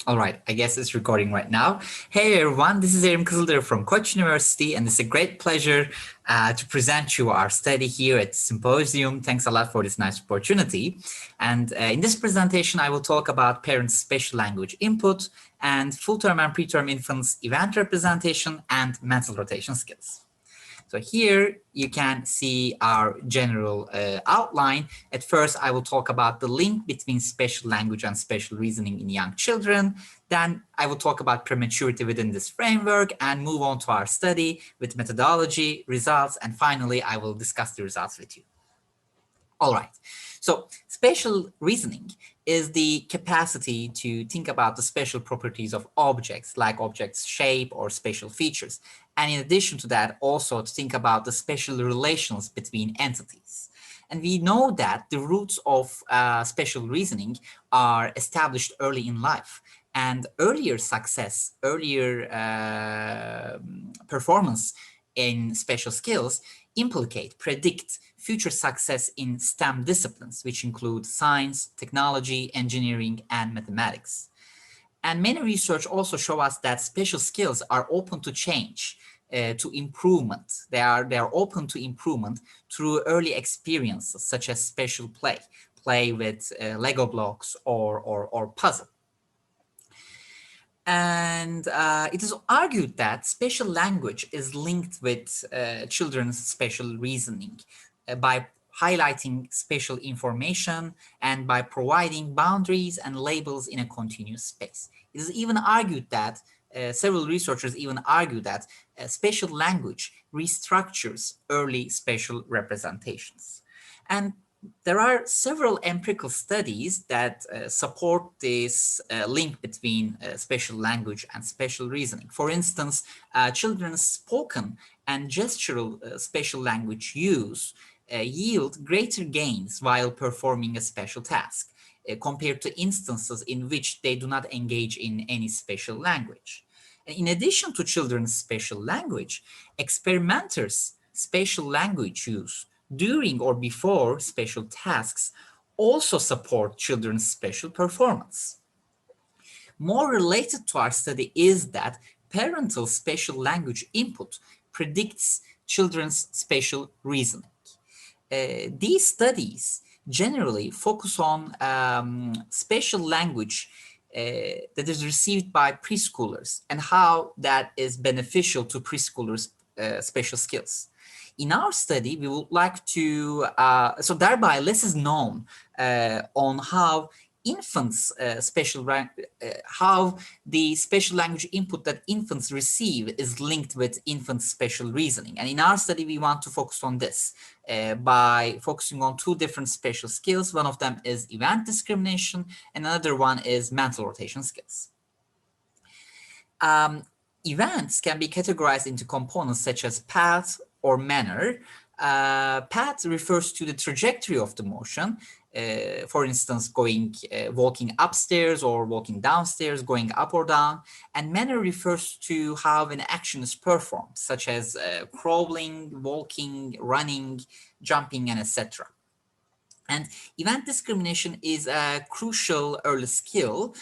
All right, I guess it's recording right now. Hey everyone, this is Erim Kızıldere from Koç University, and it's a great pleasure to present you our study here at Symposium. Thanks a lot for this nice opportunity. And in this presentation, I will talk about parents' special language input and full-term and preterm infants' event representation and mental rotation skills. So here you can see our general outline. At first, I will talk about the link between special language and special reasoning in young children. Then I will talk about prematurity within this framework and move on to our study with methodology, results, and finally, I will discuss the results with you. All right, so spatial reasoning is the capacity to think about the special properties of objects, like objects' shape or spatial features. And in addition to that, also to think about the spatial relations between entities. And we know that the roots of spatial reasoning are established early in life. And earlier success, earlier performance in spatial skills predict future success in STEM disciplines, which include science, technology, engineering, and mathematics. And many research also show us that spatial skills are open to change, to improvement. They are open to improvement through early experiences, such as spatial play with Lego blocks or puzzle. And it is argued that spatial language is linked with children's spatial reasoning by highlighting spatial information and by providing boundaries and labels in a continuous space. It is even argued that several researchers even argue that spatial language restructures early spatial representations. And there are several empirical studies that support this link between spatial language and spatial reasoning. For instance, children's spoken and gestural spatial language use yield greater gains while performing a special task compared to instances in which they do not engage in any spatial language. In addition to children's spatial language, experimenters' spatial language use during or before spatial tasks also support children's spatial performance. More related to our study is that parental spatial language input predicts children's spatial reasoning. These studies generally focus on spatial language that is received by preschoolers and how that is beneficial to preschoolers' spatial skills. In our study, we would like to, so thereby less is known on how infants how the spatial language input that infants receive is linked with infants' spatial reasoning. And in our study, we want to focus on this by focusing on two different spatial skills. One of them is event discrimination, and another one is mental rotation skills. Events can be categorized into components such as path or manner. Path refers to the trajectory of the motion. For instance, walking upstairs or walking downstairs, going up or down. And manner refers to how an action is performed, such as crawling, walking, running, jumping, and etc. And event discrimination is a crucial early skill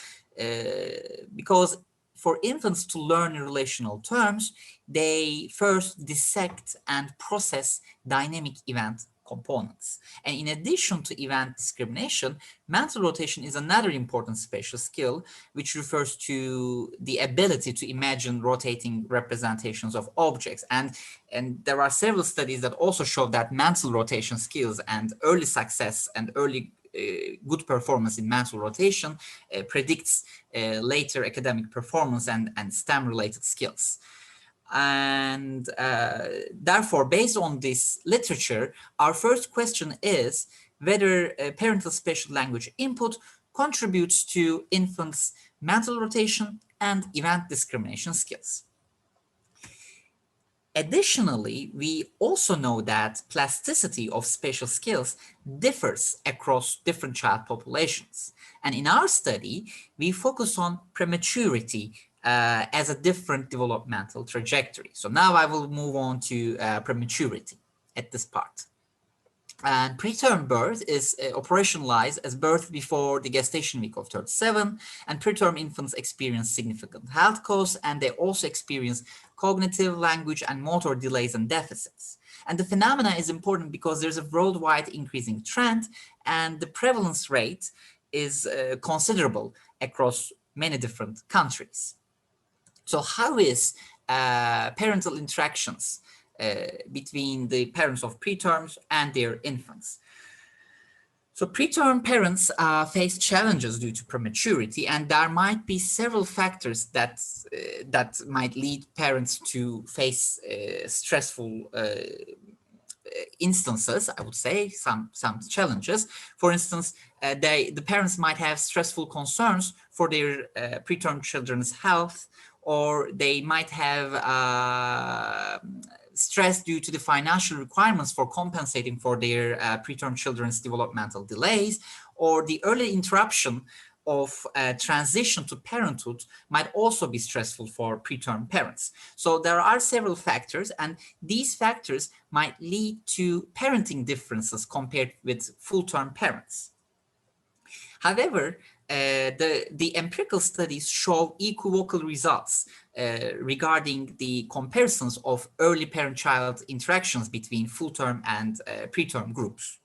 because for infants to learn relational terms, they first dissect and process dynamic event components. And in addition to event discrimination, mental rotation is another important spatial skill, which refers to the ability to imagine rotating representations of objects. And there are several studies that also show that mental rotation skills and early success and early good performance in mental rotation predicts later academic performance and STEM-related skills. And therefore, based on this literature, our first question is whether parental spatial language input contributes to infants' mental rotation and event discrimination skills. Additionally, we also know that plasticity of spatial skills differs across different child populations. And in our study, we focus on prematurity as a different developmental trajectory. So now I will move on to prematurity at this part. And preterm birth is operationalized as birth before the gestation week of 37, and preterm infants experience significant health costs, and they also experience cognitive, language, and motor delays and deficits. And the phenomena is important because there's a worldwide increasing trend, and the prevalence rate is considerable across many different countries. So how is parental interactions between the parents of preterms and their infants? So preterm parents face challenges due to prematurity, and there might be several factors that might lead parents to face stressful instances. I would say some challenges. For instance, the parents might have stressful concerns for their preterm children's health, or they might have stress due to the financial requirements for compensating for their preterm children's developmental delays, or the early interruption of transition to parenthood might also be stressful for preterm parents. So there are several factors, and these factors might lead to parenting differences compared with full-term parents. However, the empirical studies show equivocal results regarding the comparisons of early parent-child interactions between full-term and preterm groups.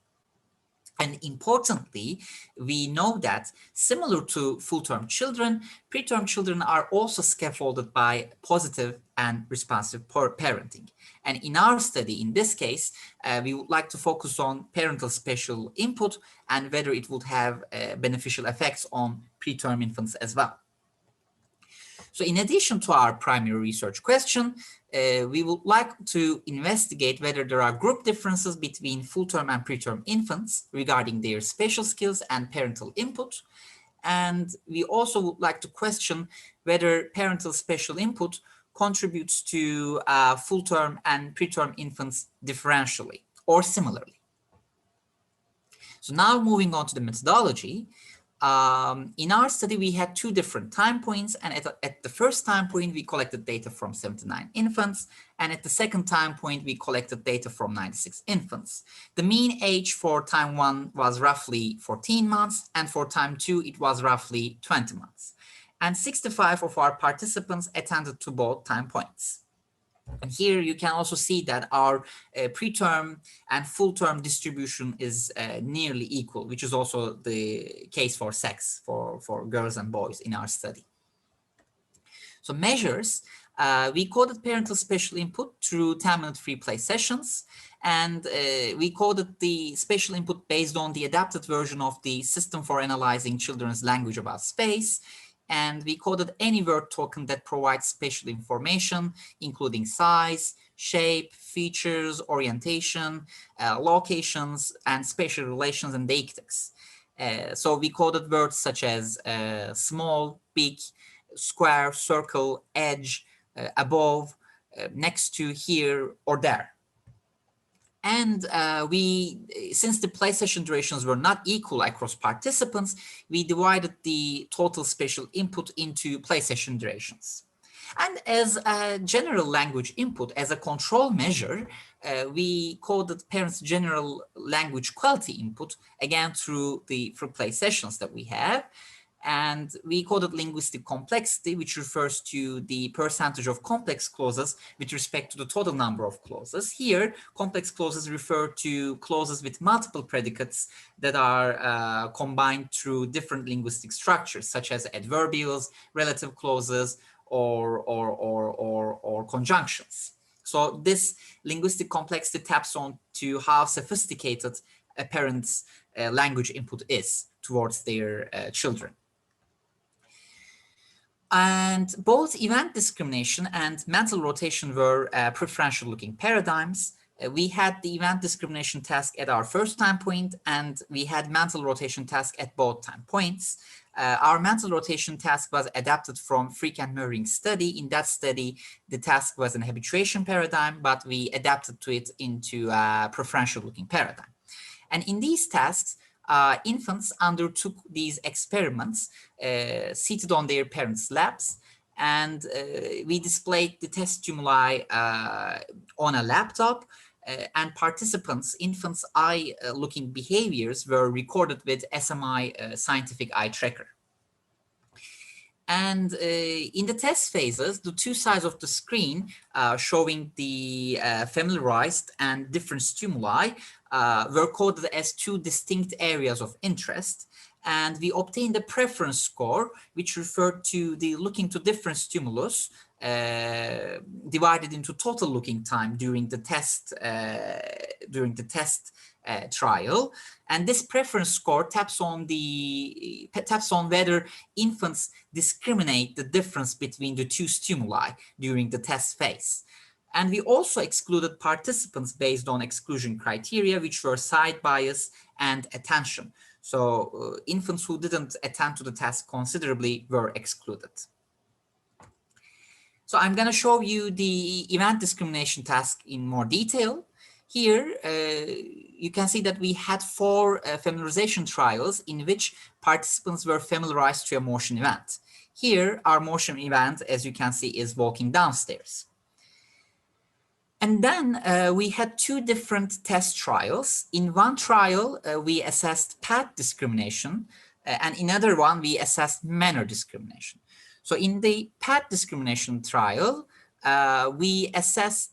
And importantly, we know that similar to full-term children, preterm children are also scaffolded by positive and responsive parenting. And in our study, in this case, we would like to focus on parental spatial input and whether it would have beneficial effects on preterm infants as well. So in addition to our primary research question, we would like to investigate whether there are group differences between full-term and preterm infants regarding their spatial skills and parental input. And we also would like to question whether parental spatial input contributes to full-term and preterm infants differentially or similarly. So now moving on to the methodology. In our study, we had two different time points, and at the first time point, we collected data from 79 infants, and at the second time point, we collected data from 96 infants. The mean age for time 1 was roughly 14 months, and for time 2, it was roughly 20 months. And 65 of our participants attended to both time points. And here you can also see that our preterm and full-term distribution is nearly equal, which is also the case for sex, for girls and boys in our study. So measures, we coded parental spatial input through 10-minute free play sessions, and we coded the spatial input based on the adapted version of the System for Analyzing Children's Language About Space. And we coded any word token that provides spatial information, including size, shape, features, orientation, locations, and spatial relations and deictics. So we coded words such as small, big, square, circle, edge, above, next to, here, or there. And since the play session durations were not equal across participants, we divided the total spatial input into play session durations. And as a general language input, as a control measure, we coded parents' general language quality input, again through the free play sessions that we have. And we coded linguistic complexity, which refers to the percentage of complex clauses with respect to the total number of clauses. Here, complex clauses refer to clauses with multiple predicates that are combined through different linguistic structures, such as adverbials, relative clauses, or conjunctions. So this linguistic complexity taps on to how sophisticated a parent's language input is towards their children. And both event discrimination and mental rotation were preferential looking paradigms. We had the event discrimination task at our first time point, and we had mental rotation task at both time points. Our mental rotation task was adapted from frequent mirroring study. In that study, the task was an habituation paradigm, but we adapted to it into a preferential looking paradigm. And in these tasks, infants undertook these experiments seated on their parents' laps, and we displayed the test stimuli on a laptop. and participants, infants' eye-looking behaviors were recorded with SMI scientific eye tracker. And in the test phases, the two sides of the screen showing the familiarized and different stimuli were coded as two distinct areas of interest. And we obtained a preference score, which referred to the looking to different stimulus divided into total looking time during the test trial. And this preference score taps on whether infants discriminate the difference between the two stimuli during the test phase. And we also excluded participants based on exclusion criteria, which were side bias and attention. So infants who didn't attend to the test considerably were excluded. So I'm going to show you the event discrimination task in more detail. Here, you can see that we had 4 familiarization trials in which participants were familiarized to a motion event. Here, our motion event, as you can see, is walking downstairs. And then we had 2 different test trials. In one trial, we assessed path discrimination, and in another one, we assessed manner discrimination. So in the path discrimination trial, we assessed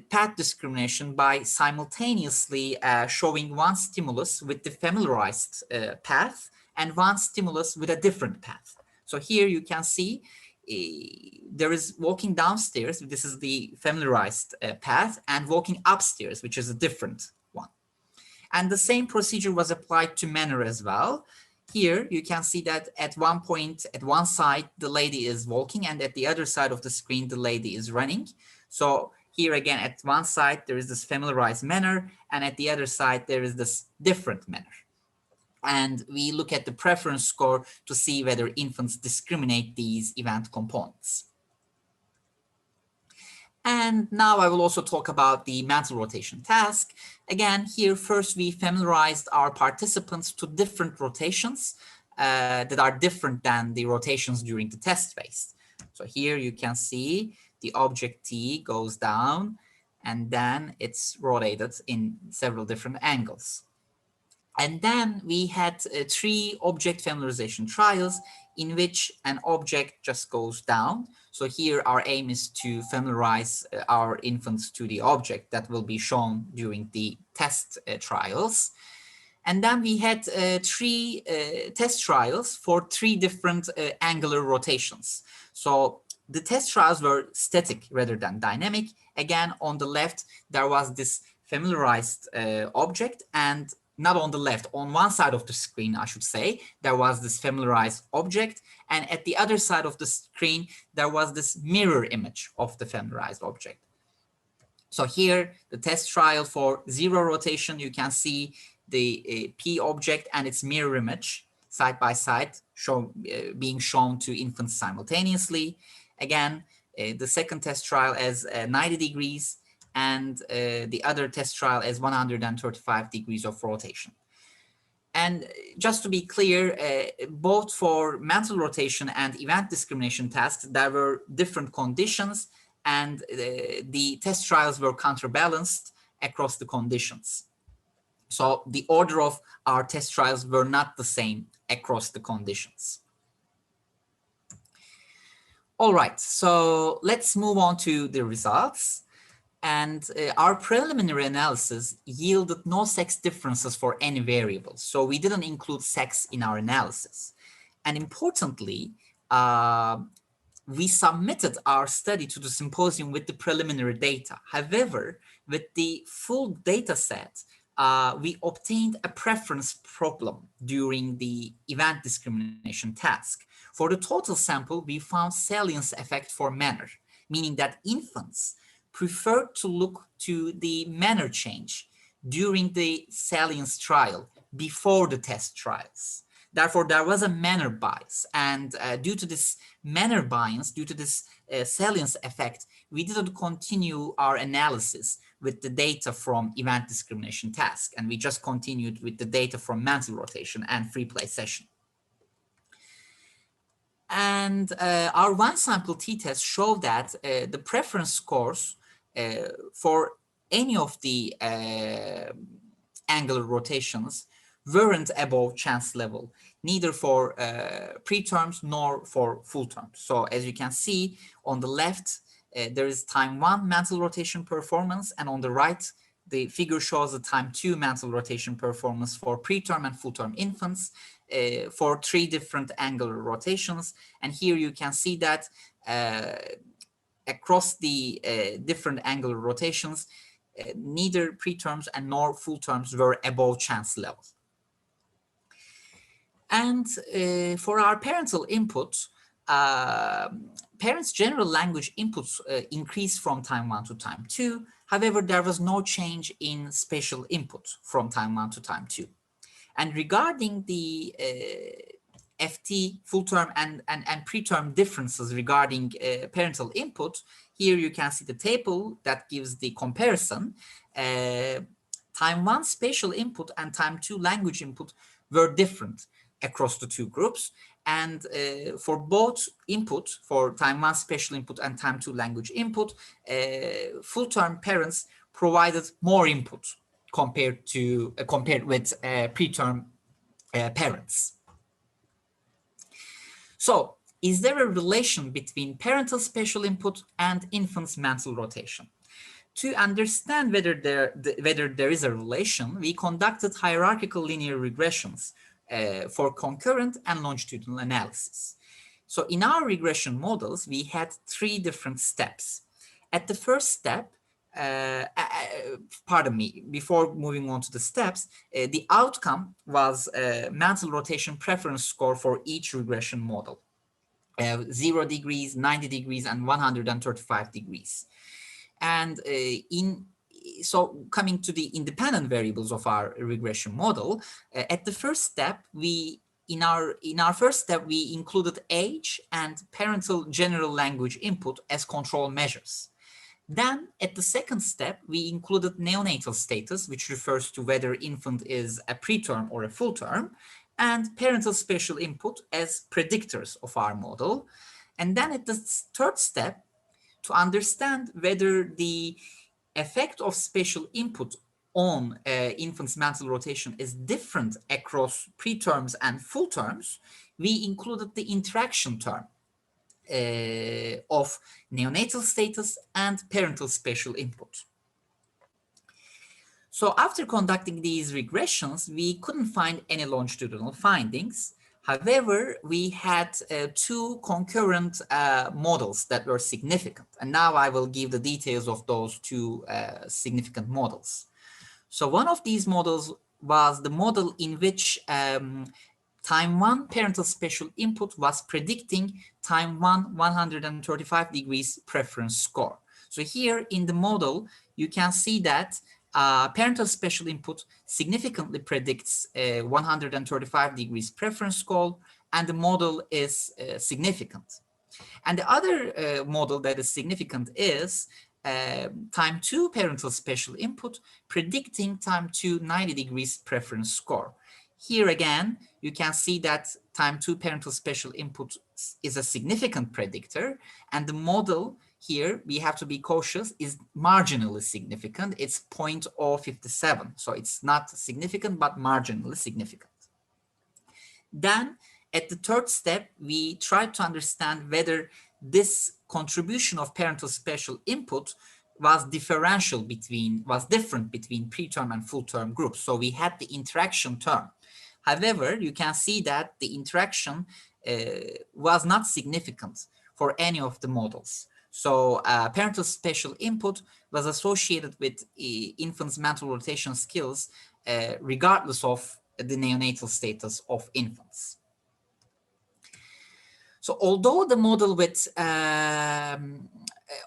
path discrimination by simultaneously showing one stimulus with the familiarized path and one stimulus with a different path. So here you can see there is walking downstairs, this is the familiarized path, and walking upstairs, which is a different one. And the same procedure was applied to manner as well. Here you can see that at one point, at one side, the lady is walking, and at the other side of the screen, the lady is running. So here again, at one side, there is this familiarized manner, and at the other side, there is this different manner. And we look at the preference score to see whether infants discriminate these event components. And now I will also talk about the mental rotation task. Again, here first we familiarized our participants to different rotations that are different than the rotations during the test phase. So here you can see the object T goes down and then it's rotated in several different angles. And then we had 3 object familiarization trials in which an object just goes down. So here our aim is to familiarize our infants to the object that will be shown during the test trials. And then we had 3 test trials for 3 different angular rotations. So the test trials were static rather than dynamic. Again, on the left, there was this familiarized object, and not on the left, on one side of the screen, I should say, there was this familiarized object, and at the other side of the screen, there was this mirror image of the familiarized object. So here, the test trial for 0 rotation, you can see the P object and its mirror image side by side being shown to infants simultaneously. Again, the second test trial as 90 degrees, and the other test trial as 135 degrees of rotation. And just to be clear, both for mental rotation and event discrimination tests, there were different conditions, and the test trials were counterbalanced across the conditions. So the order of our test trials were not the same across the conditions. All right, so let's move on to the results. And our preliminary analysis yielded no sex differences for any variables. So we didn't include sex in our analysis. And importantly, we submitted our study to the symposium with the preliminary data. However, with the full data set, we obtained a preference problem during the event discrimination task. For the total sample, we found salience effect for manner, meaning that infants preferred to look to the manner change during the salience trial before the test trials. Therefore, there was a manner bias, and due to this manner bias, due to this salience effect, we didn't continue our analysis with the data from event discrimination task, and we just continued with the data from mental rotation and free play session. And our one sample t-test showed that the preference scores for any of the angular rotations weren't above chance level, neither for preterms nor for full terms. So as you can see on the left, there is time 1 mantle rotation performance, and on the right, the figure shows the time 2 mantle rotation performance for preterm and full term infants for 3 different angular rotations. And here you can see that across the different angular rotations, neither preterms and nor full terms were above chance level. And for our parental input, parents' general language inputs increased from time 1 to time 2. However, there was no change in spatial input from time 1 to time 2. And regarding the FT, full term and preterm differences regarding parental input, here you can see the table that gives the comparison. Time 1 spatial input and time 2 language input were different across the 2 groups. And for both input, for time 1 spatial input and time 2 language input, full term parents provided more input compared with preterm parents. So, is there a relation between parental spatial input and infant's mental rotation? To understand whether there is a relation, we conducted hierarchical linear regressions for concurrent and longitudinal analysis. So in our regression models, we had 3 different steps. At the first step, pardon me, before moving on to the steps, the outcome was a mental rotation preference score for each regression model. 0 degrees, 90 degrees, and 135 degrees. And so coming to the independent variables of our regression model, at the first step, in our first step, we included age and parental general language input as control measures. Then at the second step, we included neonatal status, which refers to whether infant is a preterm or a full term, and parental spatial input as predictors of our model. And then at the third step, to understand whether the effect of spatial input on infant's mental rotation is different across preterms and full terms, we included the interaction term of neonatal status and parental spatial input. So after conducting these regressions, we couldn't find any longitudinal findings. However, we had 2 concurrent models that were significant. And now I will give the details of those 2 significant models. So one of these models was the model in which time 1 parental spatial input was predicting time 1 135 degrees preference score. So here in the model, you can see that parental spatial input significantly predicts 135 degrees preference score, and the model is significant. And the other model that is significant is time 2 parental spatial input predicting time 2 90 degrees preference score. Here again, you can see that time 2 parental spatial input is a significant predictor, and the model here, we have to be cautious, is marginally significant. It's 0.057, so it's not significant, but marginally significant. Then, at the third step, we tried to understand whether this contribution of parental spatial input was different between preterm and full term groups. So we had the interaction term. However, you can see that the interaction was not significant for any of the models. So parental spatial input was associated with infants' mental rotation skills regardless of the neonatal status of infants. So although the model with,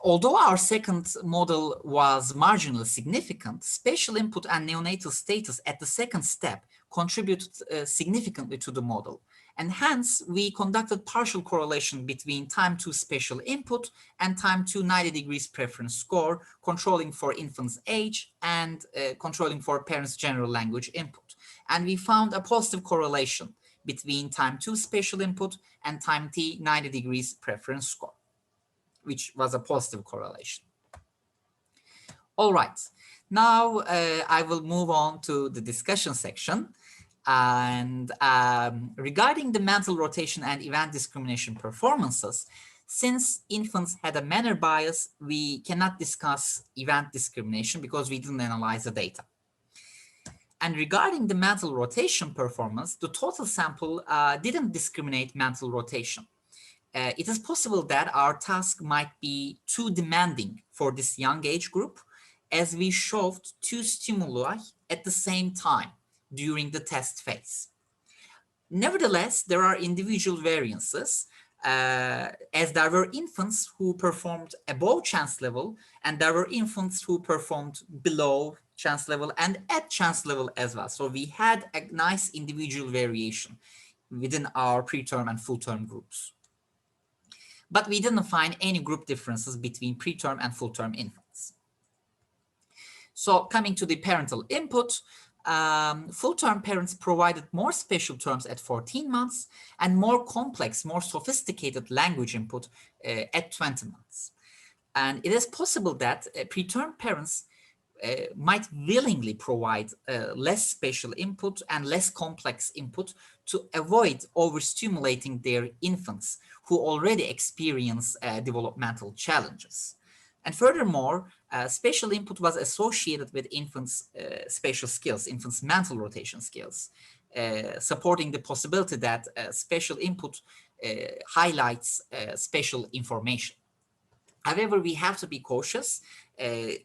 although our second model was marginally significant, spatial input and neonatal status at the second step contributed significantly to the model. And hence, we conducted partial correlation between time 2 spatial input and time 2 90 degrees preference score, controlling for infant's age and controlling for parents' general language input. And we found a positive correlation between time 2 spatial input and time t 90 degrees preference score, which was a positive correlation. All right. Now I will move on to the discussion section. And regarding the mental rotation and event discrimination performances, since infants had a manner bias, we cannot discuss event discrimination because we didn't analyze the data. And regarding the mental rotation performance, the total sample didn't discriminate mental rotation. It is possible that our task might be too demanding for this young age group, as we shoved two stimuli at the same time during the test phase. Nevertheless, there are individual variances, as there were infants who performed above chance level, and there were infants who performed below chance level and at chance level as well. So we had a nice individual variation within our preterm and full-term groups. But we didn't find any group differences between preterm and full-term infants. So coming to the parental input, full-term parents provided more spatial terms at 14 months and more complex, more sophisticated language input at 20 months. And it is possible that preterm parents might willingly provide less spatial input and less complex input to avoid overstimulating their infants who already experience developmental challenges. And furthermore, spatial input was associated with infants' spatial skills, infants' mental rotation skills, supporting the possibility that spatial input highlights spatial information. However, we have to be cautious.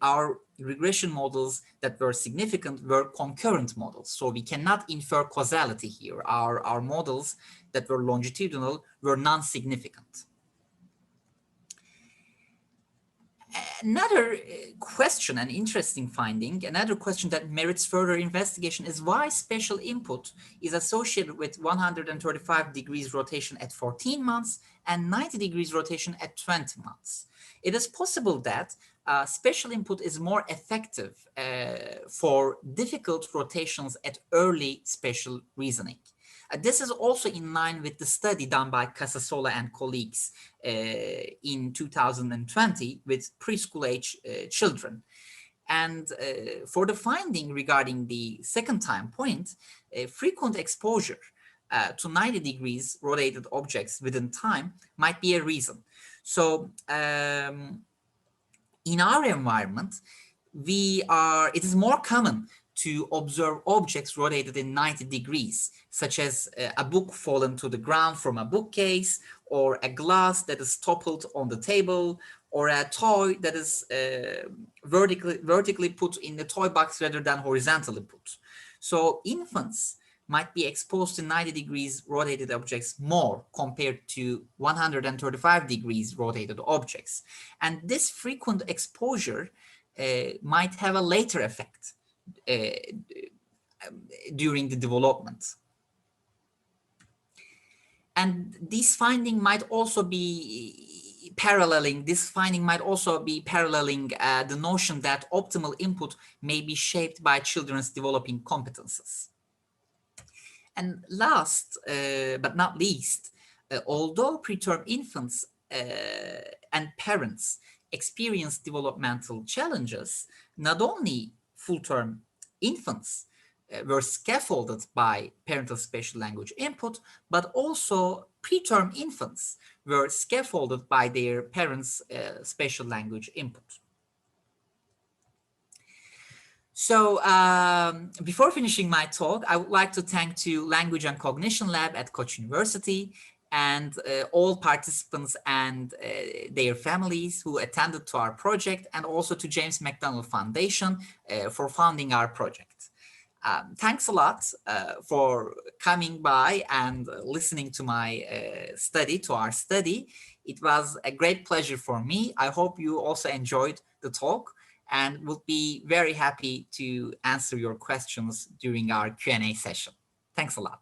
Our regression models that were significant were concurrent models, so we cannot infer causality here. Our models that were longitudinal were non-significant. Another question, an interesting finding, another question that merits further investigation is why spatial input is associated with 135 degrees rotation at 14 months and 90 degrees rotation at 20 months. It is possible that spatial input is more effective for difficult rotations at early spatial reasoning. This is also in line with the study done by Casasola and colleagues in 2020 with preschool age children. And for the finding regarding the second time point, frequent exposure to 90 degrees rotated objects within time might be a reason. So in our environment, it is more common to observe objects rotated in 90 degrees, such as a book fallen to the ground from a bookcase, or a glass that is toppled on the table, or a toy that is vertically put in the toy box rather than horizontally put. So infants might be exposed to 90 degrees rotated objects more compared to 135 degrees rotated objects. And this frequent exposure might have a later effect during the development. And this finding might also be paralleling the notion that optimal input may be shaped by children's developing competences. And last but not least, although preterm infants and parents experience developmental challenges, not only full-term infants were scaffolded by parental spatial language input, but also preterm infants were scaffolded by their parents' spatial language input. So before finishing my talk, I would like to thank to Language and Cognition Lab at Koç University and all participants and their families who attended to our project, and also to James McDonald Foundation for funding our project. Thanks a lot for coming by and listening to my our study. It was a great pleasure for me. I hope you also enjoyed the talk, and will be very happy to answer your questions during our Q&A session. Thanks a lot.